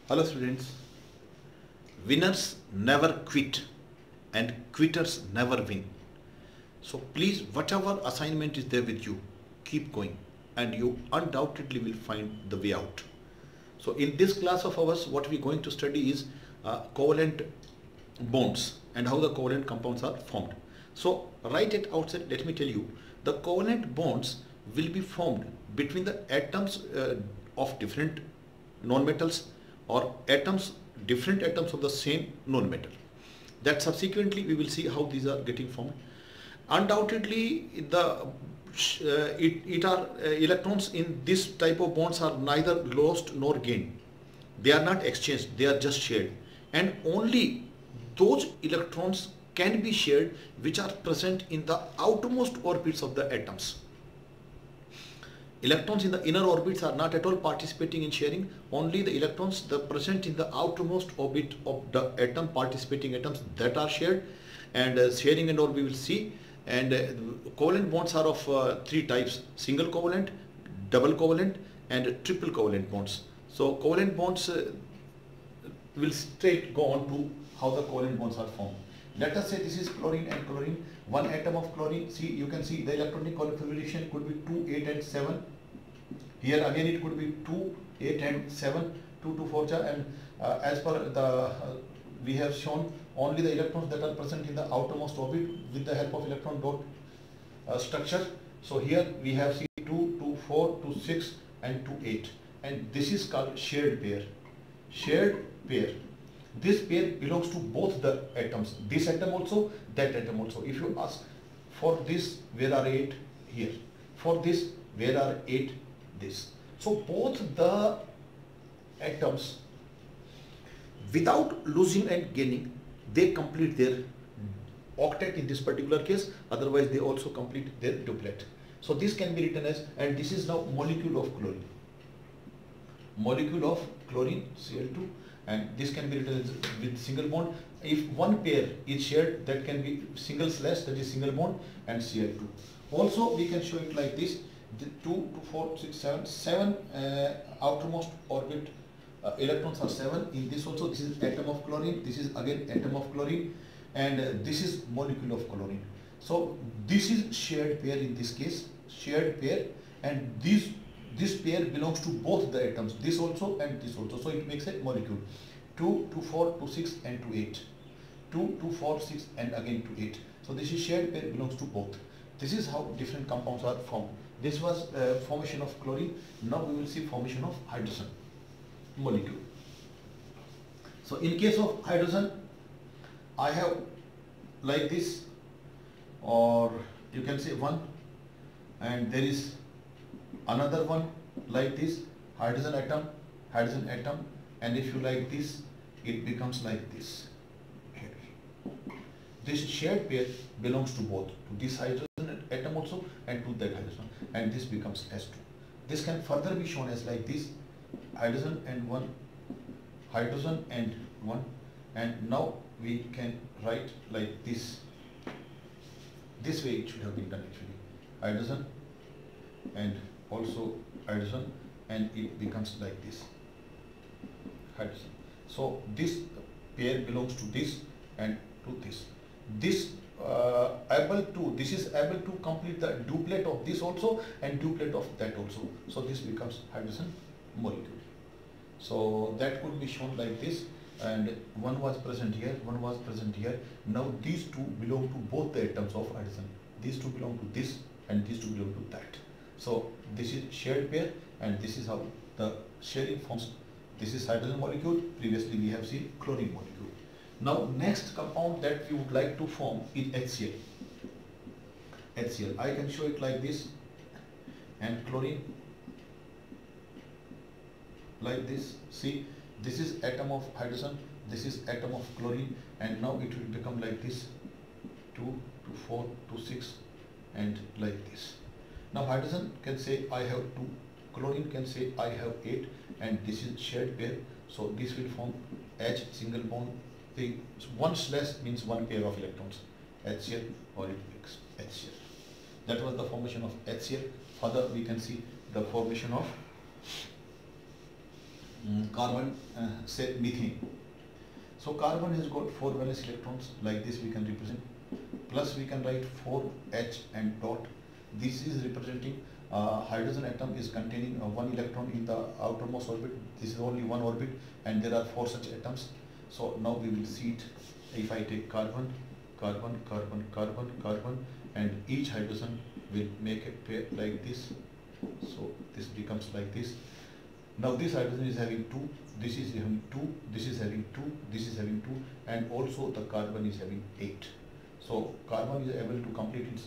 Hello students, winners never quit and quitters never win. So please, whatever assignment is there with you, keep going and you undoubtedly will find the way out. So in this class of ours, what we are going to study is covalent bonds and how the covalent compounds are formed. So right at outset, let me tell you, the covalent bonds will be formed between the atoms of different nonmetals or different atoms of the same nonmetal. That subsequently we will see how these are getting formed. Undoubtedly, electrons in this type of bonds are neither lost nor gained. They are not exchanged, they are just shared. And only those electrons can be shared which are present in the outermost orbits of the atoms. Electrons in the inner orbits are not at all participating in sharing. Only the electrons present in the outermost orbit of the atom, participating atoms, that are shared. And sharing and all we will see. And covalent bonds are of three types: single covalent, double covalent and triple covalent bonds. So covalent bonds will straight go on to how the covalent bonds are formed. Let us say this is chlorine and chlorine. One atom of chlorine, see, you can see the electronic configuration could be 2, 8 and 7. Here again it could be 2, 8 and 7, 2 to 4 and as per the we have shown only the electrons that are present in the outermost orbit with the help of electron dot structure. So here we have see 2 to 4 to 6 and to 8, and this is called shared pair. Shared pair. This pair belongs to both the atoms, this atom also, that atom also. If you ask for this, where are 8? Here. For this, where are 8? This. So both the atoms, without losing and gaining, they complete their octet in this particular case, otherwise they also complete their duplet. So this can be written as, and this is now molecule of chlorine. Molecule of chlorine, Cl2, and this can be written as with single bond. If one pair is shared, that can be single slash, that is single bond, and Cl2. Also we can show it like this: 2 to 4, 6, 7 outermost orbit electrons are 7 in this also. This is atom of chlorine, this is again atom of chlorine, and this is molecule of chlorine. So this is shared pair in this case, shared pair, and this pair belongs to both the atoms, this also and this also. So it makes a molecule. 2 to 4 to 6 and to 8. 2 to 4, 6 and again to 8. So this is shared pair, belongs to both. This is how different compounds are formed. This was formation of chlorine. Now we will see formation of hydrogen molecule. So in case of hydrogen, I have like this, or you can say one, and there is another one like this, hydrogen atom, and if you like this, it becomes like this here. This shared pair belongs to both, to this hydrogen atom also and to that hydrogen, and this becomes S2. This can further be shown as like this: hydrogen and one, hydrogen and one, and now we can write like this. This way it should have been done actually: hydrogen and also hydrogen, and it becomes like this, hydrogen. So this pair belongs to this and to this. This this is able to complete the duplet of this also and duplet of that also. So this becomes hydrogen molecule. So that could be shown like this, and one was present here, one was present here. Now these two belong to both the atoms of hydrogen. These two belong to this and these two belong to that. So this is shared pair, and this is how the sharing forms. This is hydrogen molecule. Previously we have seen chlorine molecule. Now next compound that we would like to form is HCl. HCl. I can show it like this, and chlorine like this. See, this is atom of hydrogen, this is atom of chlorine, and now it will become like this: 2 to 4 to 6 and like this. Now hydrogen can say I have 2, chlorine can say I have 8, and this is shared pair. So this will form H single bond. The one slash means one pair of electrons, HCl, or it makes HCl. That was the formation of HCl. Further we can see the formation of carbon, say methane. So carbon has got 4 valence electrons, like this we can represent, plus we can write 4H and dot. This is representing hydrogen atom is containing 1 electron in the outermost orbit. This is only one orbit and there are 4 such atoms. So now we will see it. If I take carbon, carbon, carbon, carbon, carbon, and each hydrogen will make a pair like this. So this becomes like this. Now this hydrogen is having 2, this is having 2, this is having 2, this is having 2, and also the carbon is having 8. So carbon is able to complete its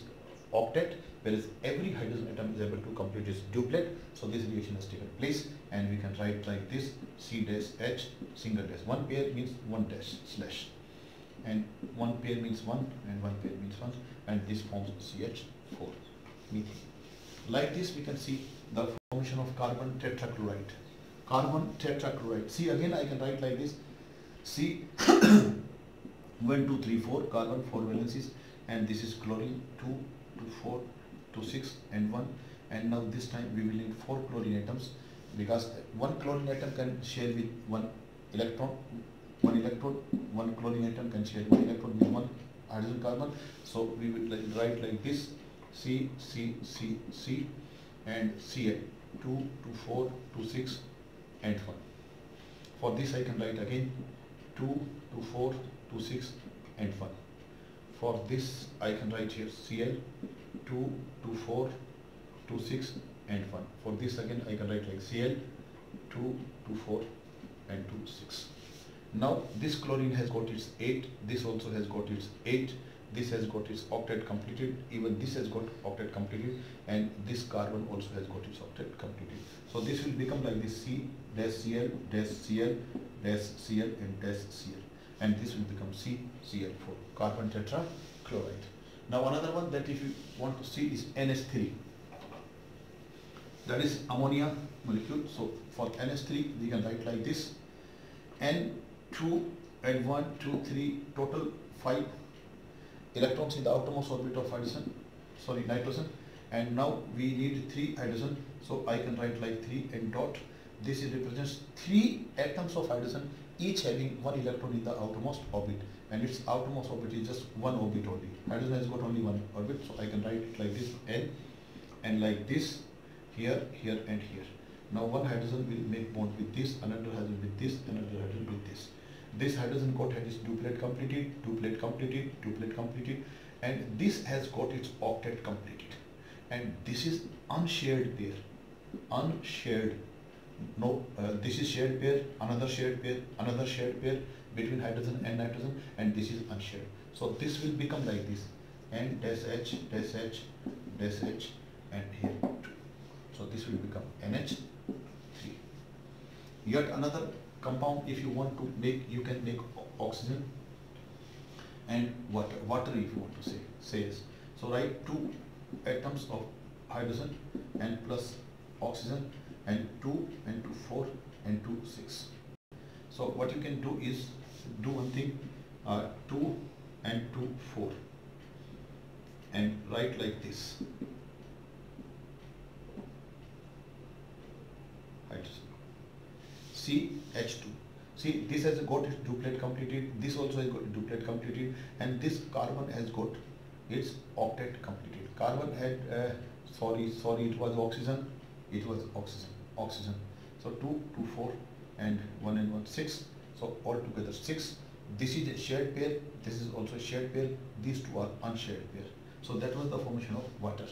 octet, whereas every hydrogen atom is able to complete its duplet. So this reaction has taken place, and we can write like this: C dash H single dash. One pair means one dash slash, and one pair means 1, and one pair means 1, and this forms CH4 methane. Like this we can see the formation of carbon tetrachloride. Carbon tetrachloride. See, again I can write like this: C 1 2 3 4 carbon 4 valencies, and this is chlorine 2 2 4 2 6 and 1, and now this time we will need 4 chlorine atoms, because one chlorine atom can share with one electron, one chlorine atom can share one electron with one hydrogen carbon. So we will write like this: C C C C and Cl 2 2 4 2 6 and 1. For this I can write again 2 2 4 2 6 and 1. For this I can write here Cl 2 2 4 2 6 and 1. For this again I can write like Cl 2 2 4 and 2 6. Now this chlorine has got its 8, this also has got its 8, this has got its octet completed, even this has got octet completed, and this carbon also has got its octet completed. So this will become like this: C dash Cl dash Cl dash Cl and dash Cl, and this will become CCl4, carbon tetrachloride. Now another one that if you want to see is NH3. That is ammonia molecule. So for NH3 we can write like this: N2 and 1 2 3, total 5 electrons in the outermost orbit of nitrogen, and now we need 3 hydrogen. So I can write like 3 and dot. This represents 3 atoms of hydrogen, each having 1 electron in the outermost orbit, and its outermost orbit is just 1 orbit only. Hydrogen has got only 1 orbit, so I can write it like this: N, and like this here, here and here. Now one hydrogen will make bond with this, another hydrogen with this, another hydrogen with this. This hydrogen got its duplet completed, duplet completed, duplet completed, and this has got its octet completed. And this is unshared pair, unshared. No, this is shared pair, another shared pair, another shared pair between hydrogen and nitrogen, and this is unshared. So this will become like this: N dash H dash H dash H, and here 2. So this will become NH3. Yet another compound, if you want to make, you can make oxygen and water if you want to says. So write 2 atoms of hydrogen and plus oxygen, and 2 and 2 4 and 2 6. So what you can do is do one thing: 2 and 2 4, and write like this: hydrogen CH2. See, this has got its duplet completed, this also has got its duplet completed, and this carbon has got its octet completed. Carbon had it was oxygen, oxygen. So 2 2 4 and 1 and 1 6. So altogether 6. This is a shared pair, this is also a shared pair, these two are unshared pair. So that was the formation of water.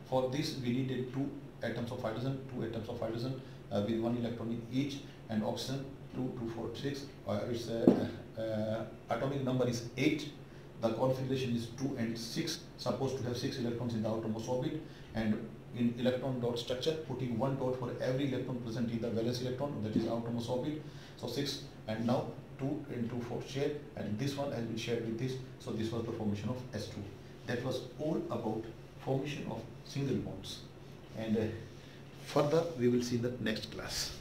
For this we needed 2 atoms of hydrogen, with 1 electron in each, and oxygen 2 2 4 6. Its atomic number is 8. The configuration is 2 and 6, supposed to have 6 electrons in the outermost orbit, and in electron dot structure, putting 1 dot for every electron present in the valence electron, that is outermost orbit. So 6, and now 2 and 2 4 share, and this one has been shared with this. So this was the formation of S2. That was all about formation of single bonds, and further we will see in the next class.